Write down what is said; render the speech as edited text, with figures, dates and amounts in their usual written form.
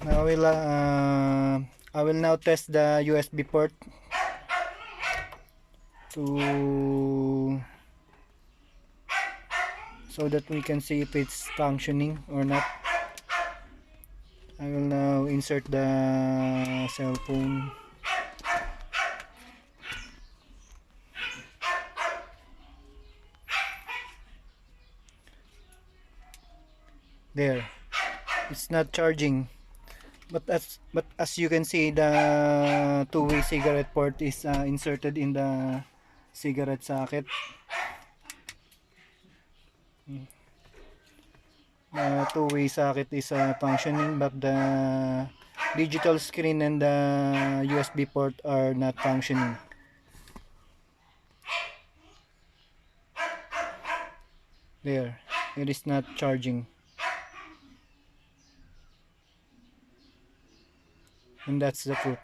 Now I will now test the USB port so that we can see if it's functioning or not. I will now insert the cell phone. There, it's not charging, but as you can see, the two-way cigarette port is inserted in the cigarette socket. The two-way socket is functioning, but the digital screen and the USB port are not functioning. There, it is not charging. And that's the truth.